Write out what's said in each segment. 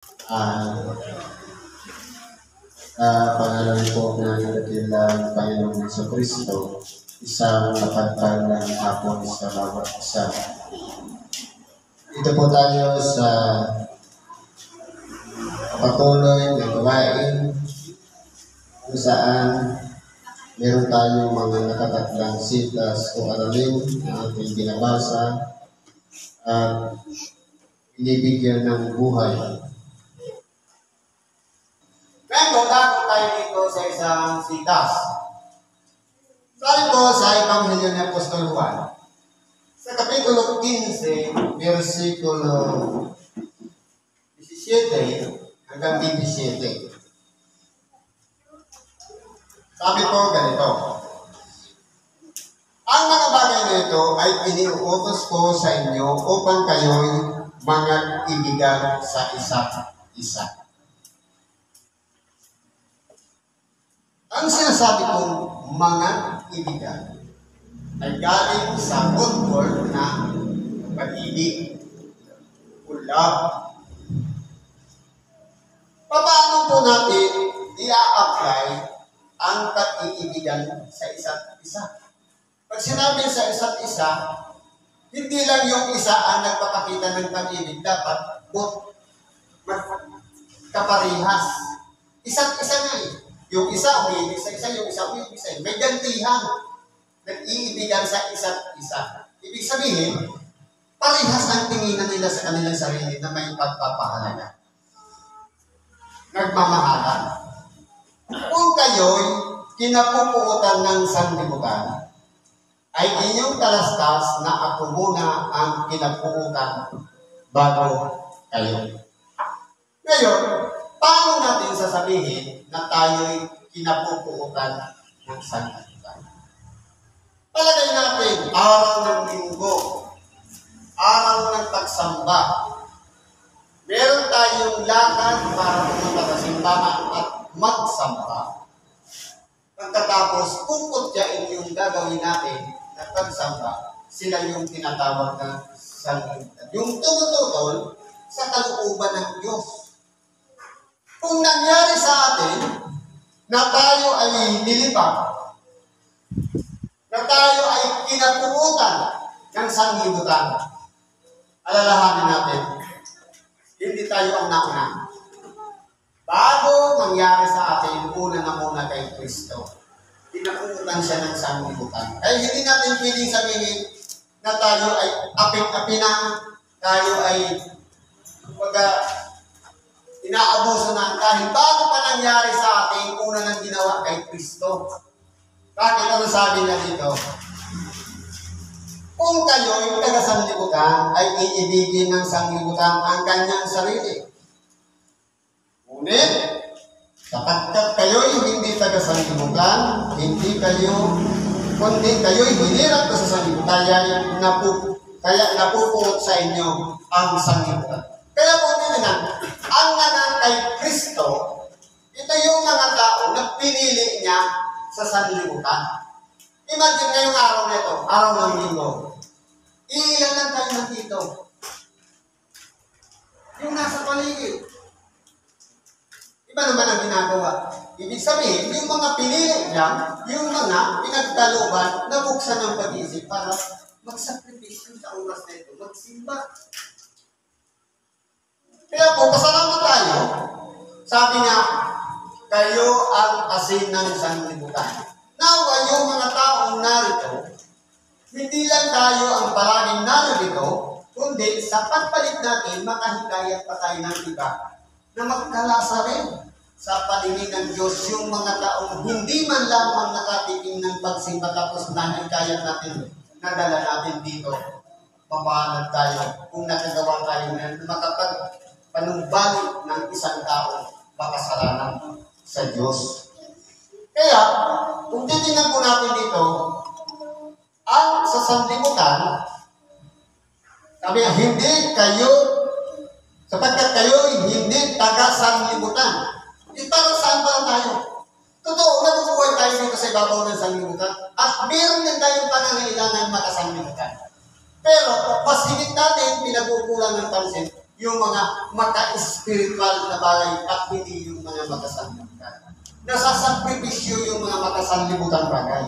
Ah, sa pangalan po ng dakilang Panginoong Jesucristo, isang napagpag ng hapon sa bawat isa. Dito po tayo sa patuloy na gawain kung saan meron tayong mga nakatatlang sitas o aralin na ating binabasa at binibigyan ng buhay. Ngayon, dapat tayo dito sa isang sitas. Sabi po sa Ebanghelyo ni Apostol Juan, sa Kapitulo 15, versikulo 17 hanggang 27. Sabi po ganito, ang mga bagay na ito ay iniuutos ko sa inyo upang kayo'y mga ibigan sa isa't isa. Ang sinasabi kong mga ibigan ay galing sa good word na pag-ibig, love. Paano po natin i-apply ang pag-iibigan sa isa't isa? Pag sinabi sa isa't isa, hindi lang yung isa ang nagpapakita ng pag-ibig, dapat both kaparihas. Isa't isa nga eh. Yung isa umiibig sa isa, yung isa umiibig sa isa. May gantihan. Nag-iibigan sa isa't isa. Ibig sabihin, parehas ang tinginan nila sa kanilang sarili na may pagpapahalaga. Nagmamahalan. Kung kayo'y kinapupuutan ng sanlibutan, ay inyong talastas na ako muna ang kinapuutan bago kayo. Ngayon, paano natin sasabihin na tayo'y kinapupuutan ng sanlibutan? Palagay natin, araw ng linggo, araw ng pagsamba, meron tayong lakad para pumunta sa simbahan at magsamba. Pagkatapos, kukutyain yung gagawin natin na pagsamba, sila yung tinatawag ng sanlibutan. Yung tumututol sa kalooban ng Diyos. Kung nangyari sa atin na tayo ay nilibang, na tayo ay kinapuutan ng sanlibutan, alalahanin natin, hindi tayo ang nauna. Bago mangyari sa atin, una na muna kay Kristo. Kinapuutan siya ng sanlibutan. Kaya hindi natin pwedeng sabihin na tayo ay aping-api na, tayo ay inaabuso na dahil bago pa nangyari sa atin, una nang ginawa kay Kristo. Bakit ano sabi niya dito? Kung kayo'y taga-sanlibutan, ay iibigin ng sanlibutan ang kanyang sarili. Ngunit, sapagkat kayo'y hindi taga-sanlibutan, kundi kayo'y hinirap ko sa sanlibutan, kaya napupuot sa inyo ang sanlibutan. Kaya po tininan, ang nanang kay Kristo, ito yung mga tao na pinili niya sa sanlibutan. Imagine ngayong araw na ito, araw ng linggo. Ilan lang tayo nandito. Yung nasa paligid. Iba naman ang ginagawa. Ibig sabihin, yung mga pinili lang, yung mga pinagkalooban na buksan ng pag-isip para magsakripisyo sa oras na ito, magsimba. Kaya po, pasalamat tayo. Sabi nga, kayo ang asin ng sanlibutan. Nawa yung mga taong narito, hindi lang tayo ang palaging narito, kundi sa pagpalit natin, makahikayat pa tayo ng iba na magkalasa rin sa paningin ng Diyos yung mga taong hindi man lamang nakatikim ng pagsimba tapos nahikayat natin, nadala natin dito. Papahanap tayo kung nakagawa tayo na makapagpanumbalik ng isang tao makasalanan sa Diyos. Kaya, kung titingnan po natin dito, ang sa sanlibutan, sabi nga, hindi kayo, sapagkat kayo hindi taga-sanlibutan. Para saan ba tayo? Totoo, nabubuhay tayo dito sa ibabaw ng sanlibutan at meron din tayong pangangailangan makasanlibutan. Pero, mas higit natin, pinag-uukulan ng pansin, yung mga maka-spiritual na bagay at hindi yung mga makasanlibutan. Nasasakripisyo yung mga makasanlibutan bagay.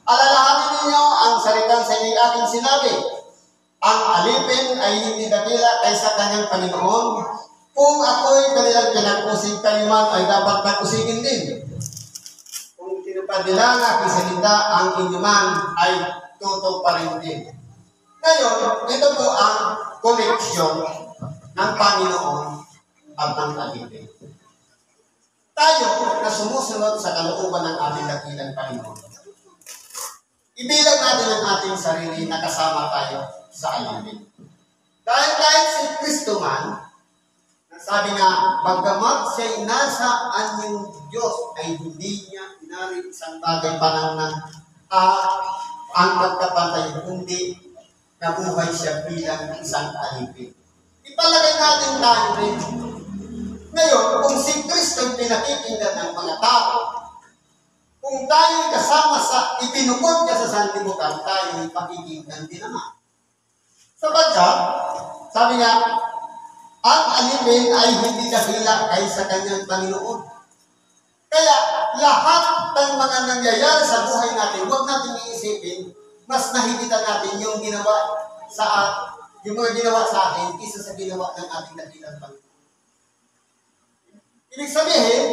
Alalahanin ninyo ang salitang sa aking sinabi. Ang alipin ay hindi dakila kaysa kanyang Panginoon. Kung ako'y kanilang pinag-usig, kayo man ay dapat nag-usigin din. Kung tinupad nila ang aking salita, ang inyuman ay tuto pa rin din. Ngayon, ito po ang koneksyon ng Panginoon at ng alipin. Tayo na sumusunod sa kalooban ng ating dakilang Panginoon. Ibilang natin ang ating sarili na kasama tayo sa alipin. Dahil kahit si Kristo man, sabi nga, bagamat siya'y nasa anyong Diyos, ay hindi niya inari isang bagay pa ng ang pagkapantay, kundi nabuhay siya bilang isang alipin. Ipalagay natin tayo rin. Ngayon, kung si Kristo pinakikinggan ng mga tao, kung tayo kasama sa ipinukod niya sa sanlibutan, tayo pakikinggan din naman. Sapagkat, sabi nga, ang alipin ay hindi dakila kaysa kanyang Panginoon. Kaya lahat ng mga nangyayari sa buhay natin, huwag natin iisipin, mas nahigitan natin yung mga ginawa sa atin kaysa sa ginawa ng ating dakilang Panginoon. Ibig sabihin,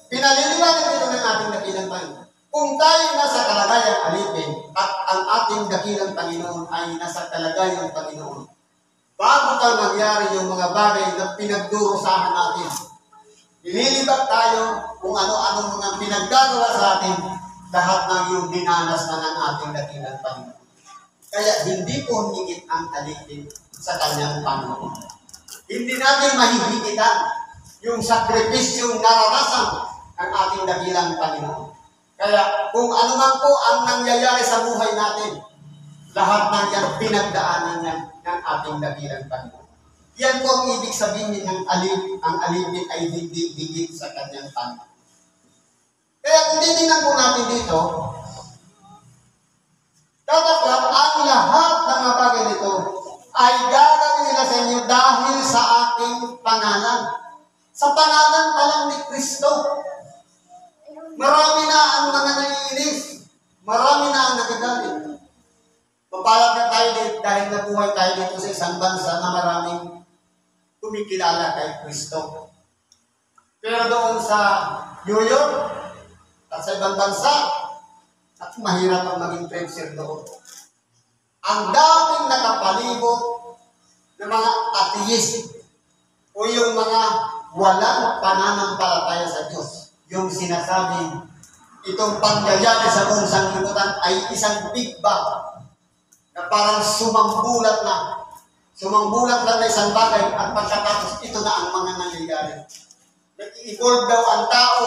pinaliliwanag ito ng ating dakilang Panginoon. Kung tayo nasa kalagayang alipin at ang ating dakilang Panginoon ay nasa kalagayang Panginoon, bago ka nangyari yung mga bagay na pinagdurusahan natin, ililibat tayo kung ano-anong mga pinaggagawa sa atin, lahat ng yung dinanas na ng ating dakilang Panginoon. Kaya hindi po higit ang alipin sa kanyang Panginoon. Hindi natin mahihigitan yung sakripisyong naranasan ng ating dakilang Panginoon. Kaya kung ano man po ang nangyayari sa buhay natin, lahat ng yan pinagdaanan yan ng ating dakilang Panginoon. Yan po ang ibig sabihin ng ang alipin ay hindi higit sa kanyang Panginoon. Kaya kung titingnan po natin dito, dapat ang lahat ng mga bagay nito ay gagawin nila sa inyo dahil sa ating pangalan. Sa pangalan pa lang ni Kristo. Marami na ang mga nangiinis. Marami na ang nagagalit. Mapalad na tayo dito dahil nabuhay tayo dito sa isang bansa na maraming kumikilala kay Kristo. Pero doon sa New York at sa ibang bansa, at mahirap ang maging preacher doon. Ang daming nakapalibot ng mga atheist o yung mga walang pananampalataya sa Diyos. Yung sinasabing itong pangyayari sa buong sanglibutan ay isang big bang na parang sumambulat lang na isang bagay at pagkatapos ito na ang mga nangyayari. Nag-evolve daw ang tao.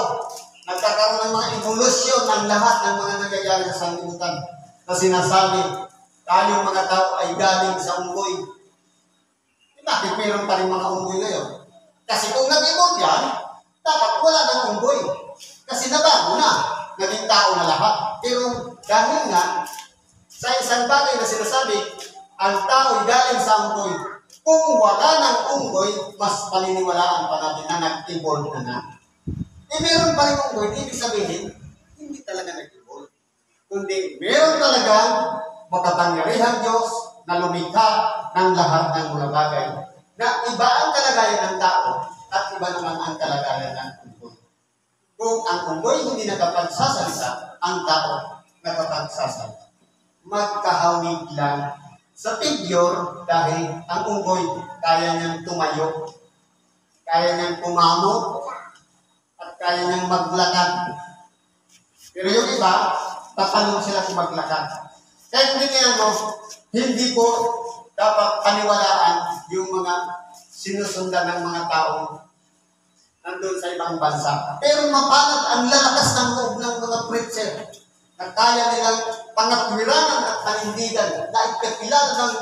Nagkakaroon ng mga evolusyon ng lahat ng mga nangyayari sa sanglibutan na sinasabi, tayong mga tao ay galing sa unggoy. Bakit meron pa rin mga unggoy ngayon? Kasi kung nag-evolve yan, dapat wala ng unggoy. Kasi nabago na, naging tao na lahat. Pero dahil nga, sa isang bagay na sinasabi, ang tao ay galing sa unggoy. Kung wala ng unggoy, mas paniniwalaan pa natin na nag-evolve na. Meron pa rin unggoy, ibig sabihin, hindi talaga nag-evolve. Kundi meron talagang makapangyarihang Diyos na lumikha ng lahat ng mga bagay. Na iba ang kalagayan ng tao at iba naman ang kalagayan ng unggoy. Kung ang unggoy hindi nakapagsasalita, ang tao nakapagsasalita. Magkahawig lang sa figure dahil ang unggoy kaya niyang tumayo, kaya niyang kumamot, at kaya niyang maglakad. Pero yung iba, tatalon sila kung maglakad. Kaya hindi po dapat paniwalaan yung mga sinusundan ng mga tao nandun sa ibang bansa. Pero mapalad ang lalakas ng loob ng mga preacher na kaya nilang pangatwiranan at panindigan na ikakilala ng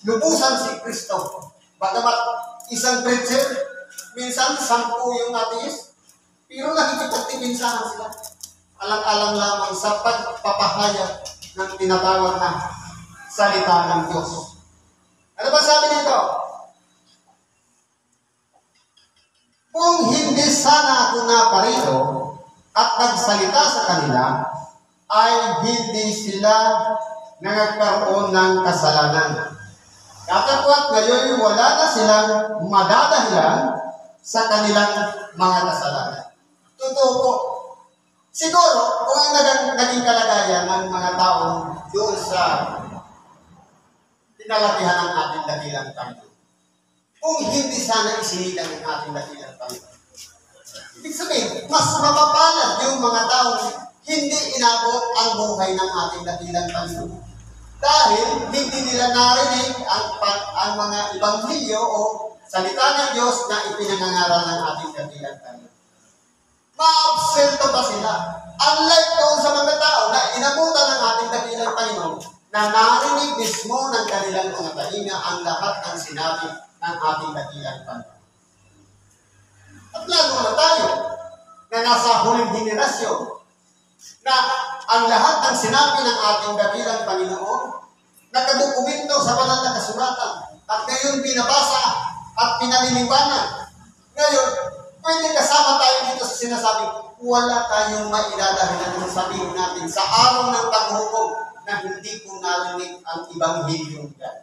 lubusan si Kristo. Bagamat isang preacher, minsan 10 yung atheist, pero nakikipagtipinsahan sila. Alang-alang lamang sa pagpapahayag ng tinatawag na salita ng Diyos. Ano ba sabi nito? Kung hindi sana ako naparito at nagsalita sa kanila, ay hindi sila nagkaroon ng kasalanan. Katapwat ngayon, wala na silang madadahilan sa kanilang mga kasalanan. Totoo po. Siguro, kung ang naging kalagayan ng mga taong doon sa pinalakihan ng ating dakilang Panginoon, kung hindi sana isinilang ng ating dakilang Panginoon, ibig sabihin, mas mapapalad yung mga taong hindi inabot ang buhay ng ating dakilang Panginoon. Dahil hindi nila narinig ang mga ibanghilyo o salita ng Diyos na ipinangangaral ng ating dakilang Panginoon. Ma-absento pa sila. Unlike doon sa mga tao na inabutan ng ating dakilang Panginoon na narinig mismo ng kanilang mga tainga ang lahat ng sinabi ng ating dakilang Panginoon. At lalo na tayo na nasa huling henerasyon na ang lahat ng sinabi ng ating dakilang Panginoon nakadokumento sa banal na kasulatan at ngayon binabasa at pinaliliwanag. Ngayon, pwede kasama tayo dito sa sinasabi, wala tayong maidadahilan kung sabihin natin sa araw ng paghukom na hindi ko narinig ang Ebanghelyo yan.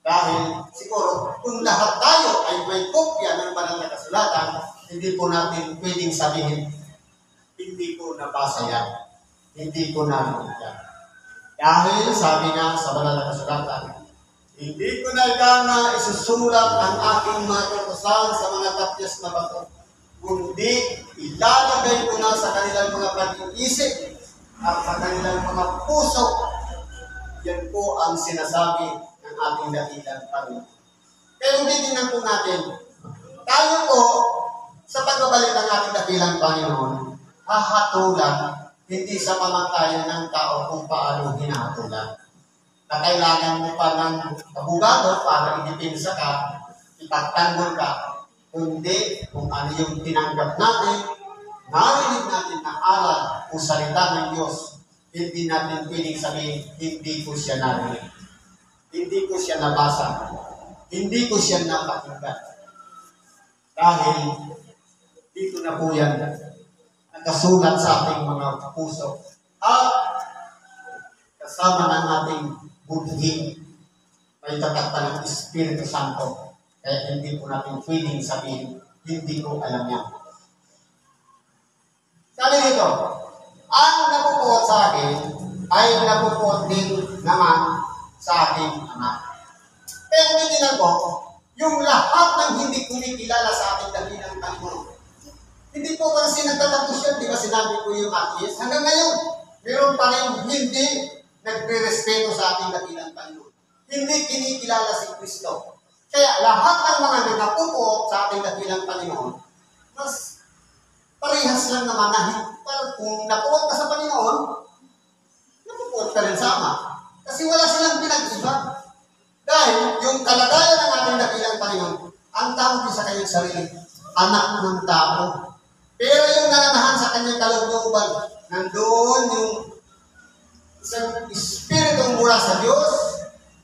Dahil siguro, kung lahat tayo ay may kopya ng banal na kasulatan, hindi po natin pwedeng sabihin, hindi ko nabasa yan, hindi ko narinig yan. Dahil sabi nga sa banal na kasulatan, hindi ko na igana isusulat ang aking mga kautusan sa mga tapyas na bato, kundi ilalagay ko na sa kanilang mga pag-iisip at sa kanilang mga puso. Yan po ang sinasabi ng ating dakilang Panginoon. Kaya titingnan po natin, tayo po sa pagbabalik ng ating dakilang Panginoon, hahatulan hindi sa pamantayan ng tao kung paano hinahatulan. Na kailangan mo pa ng abogado para idipinsa ka, ipagtanggol ka, kundi kung ano yung tinanggap natin, narinig natin na aral o salita ng Diyos, hindi natin pwedeng sabihin, hindi ko siya narinig. Hindi ko siya nabasa. Hindi ko siya napakinggan. Dahil dito na po yan nakasulat sa ating mga puso. At kasama ng ating budhi, may tatakpan ng Espiritu Santo. Kaya hindi po natin pwedeng sabihin, hindi ko alam yan. Sabi dito, ang napupuot sa akin ay napupuot din naman sa aking Ama. Kaya titignan ko, yung lahat ng hindi kunikilala sa ating dakilang Panginoon, hindi po kasi nagtatapos yan, di ba sinabi ko yung atheist? Hanggang ngayon, meron pa rin hindi nagre-respeto sa ating dakilang Panginoon. Hindi kinikilala si Kristo. Kaya lahat ng mga nagnapupuot sa ating dakilang Panginoon, mas parehas lang naman na kung napuot ka sa Panginoon, napupuot ka rin sa Ama. Kasi wala silang pinag-iba. Dahil yung kalagayan ng ating dakilang Panginoon, ang tawag din sa kanyang sarili, anak ng tao. Pero yung nananahan sa kanyang kalooban, nandoon yung isang Espiritu mula sa Diyos,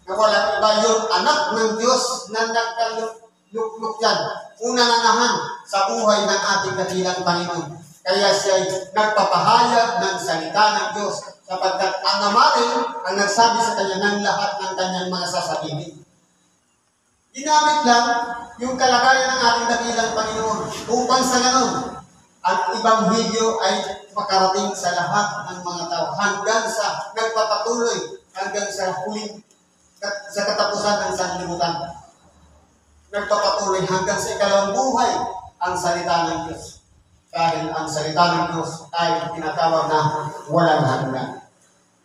na walang iba yung anak ng Diyos na nagkalukluk yan, kung nananahan sa buhay ng ating dakilang Panginoon. Kaya siya nagpapahayag ng salita ng Diyos, sapagkat ang Ama rin ang nagsabi sa kanya ng lahat ng kanyang mga sasabihin. Ginamit lang yung kalagayan ng ating dakilang Panginoon upang sa ganon, ang Ebanghelyo ay makarating sa lahat ng mga tao hanggang sa nagpapatuloy, hanggang sa huling, sa katapusan ng sanlibutan. Nagpapatuloy hanggang sa ikalawang buhay ang salita ng Diyos. Dahil ang salita ng Diyos ay tinatawag na walang hanggan.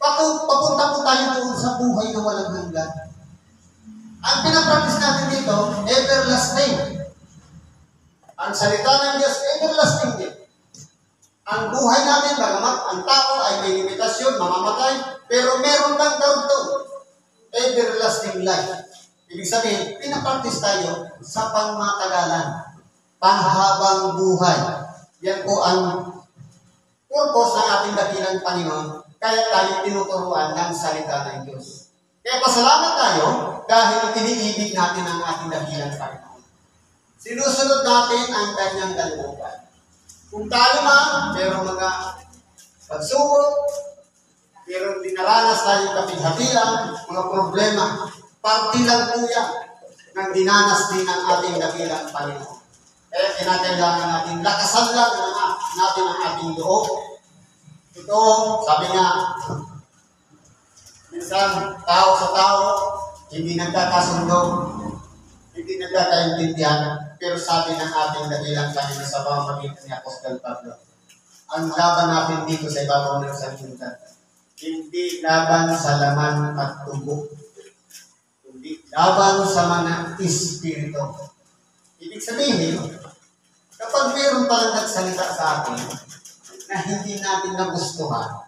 Papunta po tayo doon sa buhay na walang hanggan. Ang pinapractice natin dito, everlasting. Ang salita ng Diyos, everlasting din. Ang buhay natin, bagamat ang tao ay may limitasyon, mamamatay, pero meron kang karugtong. Everlasting life. Ibig sabihin, pinapractice tayo sa pangmatagalan, panghabang buhay. Yan po ang purpose ng ating dakilang Panginoon, kaya tayo tinuturuan ng salita ng Diyos. Kaya pasalamat tayo dahil iniibig natin ang ating dakilang Panginoon. Sinusunod natin ang kanyang kalooban. Kung tayo man, pero mga pagsubok, pero dinaranas tayong kapighatian, mga problema, parte lang po yan ng dinanas din ng ating dakilang Panginoon. Kaya kinakailangan natin lakasan lang natin ang ating loob. Ito, sabi nga, minsan tao sa tao, hindi nagkakasundo, hindi nagkakaintindihan, pero sabi ng ating dakilang Panginoon sa pamamagitan ni Apostol Pablo, ang laban natin dito sa ibabaw ng sanlibutan, hindi laban sa laman at tubo, hindi laban sa mga espiritu. Ibig sabihin, kapag mayroon palang nagsalita sa atin na hindi natin nagustuhan,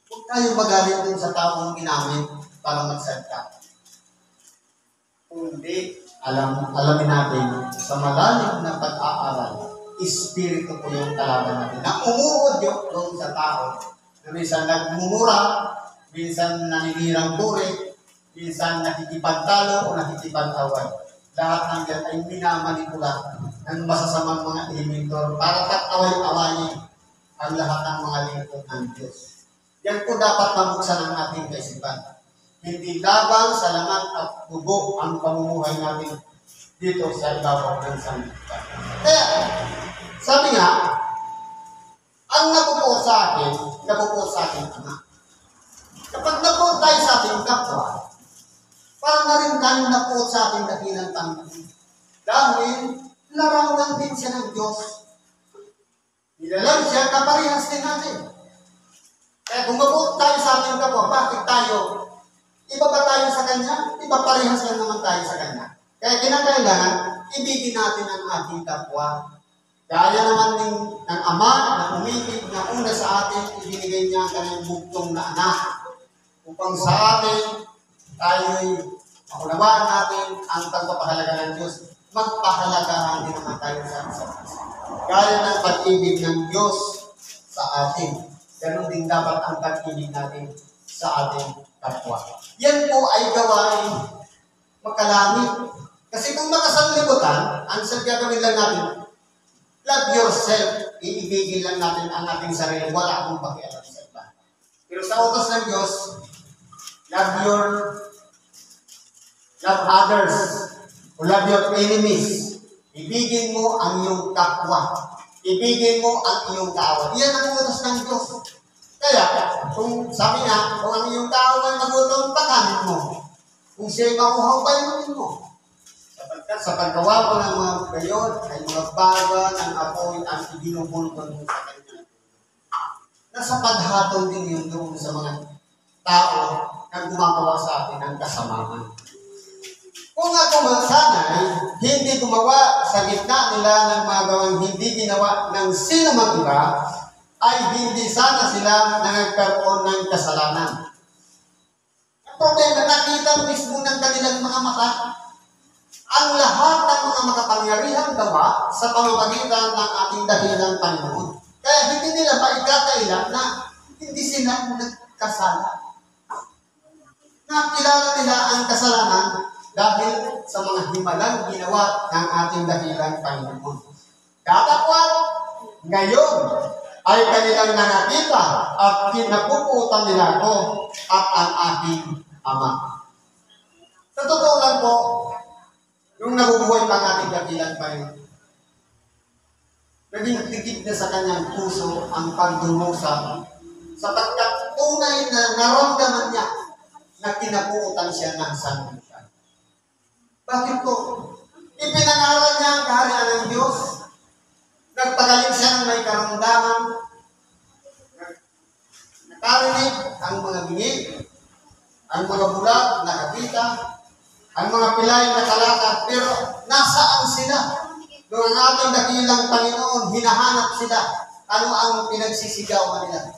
huwag tayo magalit dun sa taong ginamit para magsalita. Kundi alamin natin sa malalim na pag-aaral, espiritu po yung kalaban natin na umuod yun doon sa tao na minsan nagmumura, minsan naninirang puri, minsan nakikipagtalo o nakikipag-away. Lahat ng yan ay minamanipula ng masasamang mga elementor para pag-away-awayin ang lahat ng mga lingkod ng Diyos. Yan po dapat mabuksan ang ating kaisipan. Hindi laban sa laman at tubo ang pamumuhay natin dito sa ibabaw ng sanlibutan. Kaya, sabi nga, ang nabubuo sa akin, Ama. Kapag nabuo tayo sa ating kapwa, parang na rin tayo nabuo sa ating dakilang Panginoon. Dahil, larawan din siya ng Diyos. Nilalang siya, kaparehas din natin. Kaya kung mabuo tayo sa ating kapwa, bakit tayo? Iba ba tayo sa Kanya? Iba parehas lang naman tayo sa Kanya. Kaya kinakailangan, ibigin natin ang ating kapwa. Kaya naman ng Ama na umibig na una sa atin, ibinigay niya ang kanyang bugtong na anak. Upang sa atin, tayo'y maunawaan natin ang pagpapahalaga ng Diyos. Magpahalagahan din naman tayo sa isa't isa. Gaya ng pag-ibig ng Diyos sa atin. Ganon din dapat ang pag-ibig natin sa ating kapwa. Yan po ay gawain makalangit. Kasi kung makasanlibutan, ang gagawin lang natin, love yourself, iibigin lang natin ang ating sarili, wala akong pakialam sa iba. Pero sa utos ng Diyos, love others, o love your enemies. Ibigin mo ang iyong kapwa. Ibigin mo ang iyong kaaway. Yan ang utos ng Diyos. Kaya, kung sabi nga, kung ang iyong kaaway nagutom, pakanin mo. Kung siya'y makuhaw, bayunin mo. Sapagkat sa paggawa ko ng mga gayon, ay mga baga ng apoy ang ibinubulkon mo sa kanya. Nasa paghatol din yun doon sa mga tao na gumagawa sa atin ng kasamaan. Kung ako magsanay, hindi gumawa sa gitna nila ng mga gawang hindi ginawa ng sino mang iba, ay hindi sana sila nagkaroon ng kasalanan. Ang problema, nakita mismo ng kanilang mga mata ang lahat ng mga makapangyarihang gawa sa pamamagitan ng ating dakilang Panginoon. Kaya hindi nila maikakailan na hindi sila nagkasala. Nakilala nila ang kasalanan dahil sa mga himalang ginawa ng ating dakilang Panginoon. Datapwat, ngayon ay kanilang nakakita at kinapuputan nila ako at ang aking Ama. Sa totoo lang po, nung nabubuhay pa ang ating dakilang Panginoon, naging tikip na sa kanyang puso ang pagdurusa sapagkat tunay na naramdaman niya na kinapuutan siya ng sanlibutan. Bakit po? Ipinangaral niya ang kaharian ng Diyos. Nagpagaling siya ng may karamdaman. Nakarinig ang mga bingi, ang mga bulag na nakita, ang mga pilay na kalakad, pero nasaan sila? Doon ang ating dakilang Panginoon, hinahanap sila. Ano ang pinagsisigawan nila?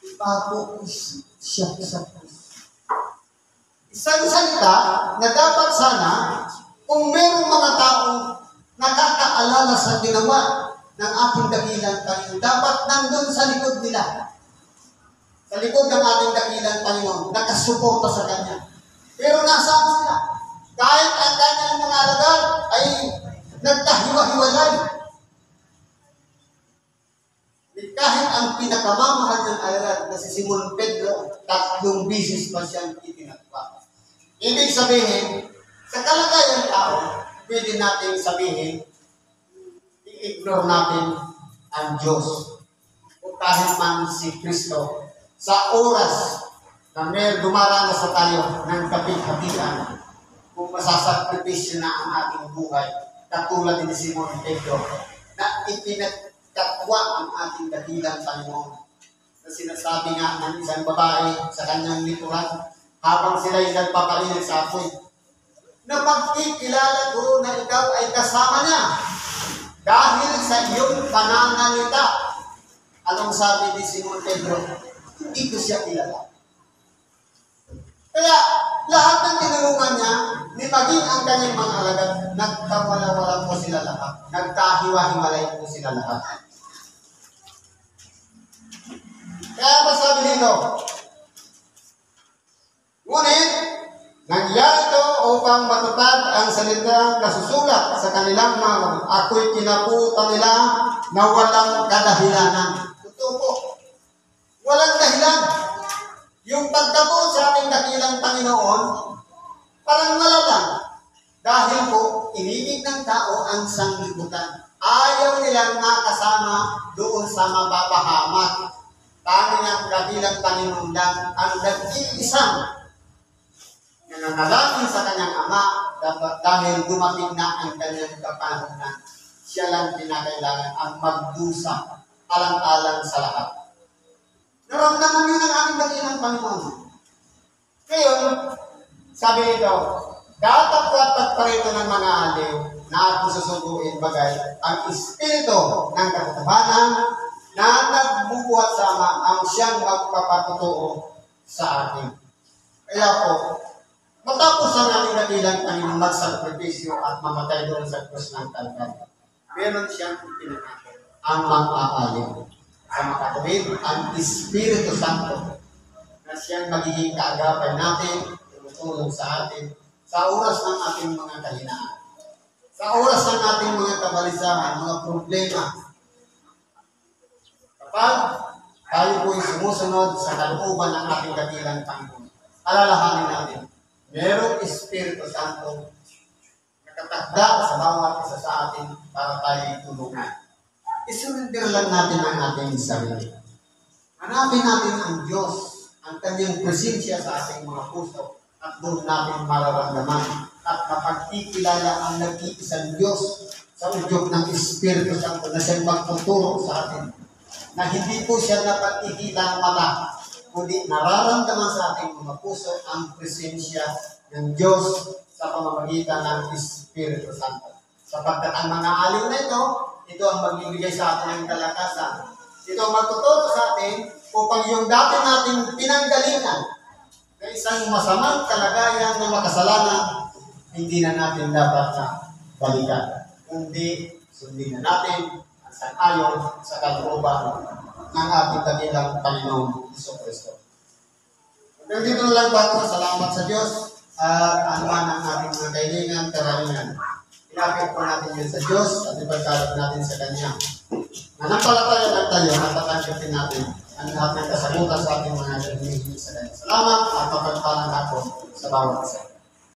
Ipapo siya sa isang salita na dapat sana, kung mayroong mga taong nakakaalala sa ginawa ng ating dakilang Panginoon, dapat nandun sa likod nila. Sa likod ng ating dakilang Panginoon, nakasuporta sa Kanya. Pero nasaan sila? Kahit ang kanyang mga alagad ay nagkahiwa-hiwalay. Kahit ang pinakamamahal ng alagad na si Simon Pedro, 3 bisis pa siyang itinatpa. Ibig sabihin, sa kalagayan tao, pwede natin sabihin, i-ignore natin ang Diyos. O kahit man si Kristo, sa oras na may dumaranas sa tayo ng kapit-kapitan, kung masasakripisyo na ang ating buhay, katulad ni Simon Pedro, na ipinagkatwa ang ating dakilang Panginoon. Na sinasabi nga ng isang babae sa kanyang likuran, habang sila'y nagpapainit sa apoy, na pagkikilala ko na ikaw ay kasama niya dahil sa iyong pananalita. Anong sabi ni Simon Pedro? Hindi ko siya kilala. Kaya lahat ng tinulungan niya, ni maging ang kanyang mga alagad, nagkawala-wala po sila lahat. Nagkahiwa-hiwalay po sila lahat. Kaya ba sabi dito? Ngunit, nangyari ito upang matupad ang salitang nasusulat sa kanilang mga ako'y kinaputan nila na walang kadahilanan. Totoo po. Walang dahilan. Yung pagkapo sa ating dakilang Panginoon, parang wala lang. Dahil po, inibig ng tao ang sanglibutan. Ayaw nilang makasama doon sa mapapahamak. Tanging ang dakilang Panginoon lang ang nag-iisang nananalangin sa kanyang Ama dahil dumating na ang kanyang kapanahonan. Siya lang pinakailangan ang magdusa alang-alang sa lahat. Naramdaman yun ang ating dakilang Panginoon. Ngayon, sabi nito, datapwat parito ng mga aliw na ating susuguin bagay ang espiritu ng katotohanan na nagbubuhat sama ang siyang magpapatutuo sa atin. Kaya po, matapos ang aming dakilang Panginoon magsakripisyo at mamatay doon sa krus ng Kalbaryo, meron siyang ipinakita ang mag-aaliw. Sa makatawid, ang Espiritu Santo na siyang magiging kaagapay natin, tumutulong sa atin, sa oras ng ating mga kahinaan, sa oras ng ating mga kabalisahan, mga problema. Kapag tayo po'y sumusunod sa kalooban ng ating dakilang Panginoon, alalahanin natin, merong Espiritu Santo nakatakda sa bawat isa sa atin para tayo tulungan. Isurrender lang natin ang ating sarili. Hanapin natin ang Diyos, ang kanyang presensya sa ating mga puso, at doon natin mararamdaman at mapagkikilala ang nag-iisang Diyos sa udyok ng Espiritu Santo na siyang magtuturo sa atin. Na hindi po siya napagkikita ang mata, kundi nararamdaman sa ating mga puso ang presensya ng Diyos sa pamamagitan ng Espiritu Santo. Sapagkat ang mga aliw na ito ang magbibigay sa atin ng kalakasan. Ito ang magtuturo sa atin upang yung dati nating pinanggalingan na isang masamang kalagayan ng makasalanan, hindi na natin dapat na balikan. Kundi sundin na natin ang sang-ayon sa kalooban ng ating dakilang Panginoong Jesucristo. Hanggang dito na lang ba ito? Salamat sa Diyos at anuman ang ating mga kailangan, karahingan. Ilapit po natin yun sa Diyos at ipagkalap natin sa Kanya. Manampalataya lang tayo at tatanggapin natin ang lahat ng kasagutan sa ating mga hinihingi sa Kanya. Salamat at mapagpalang ako sa bawat isa.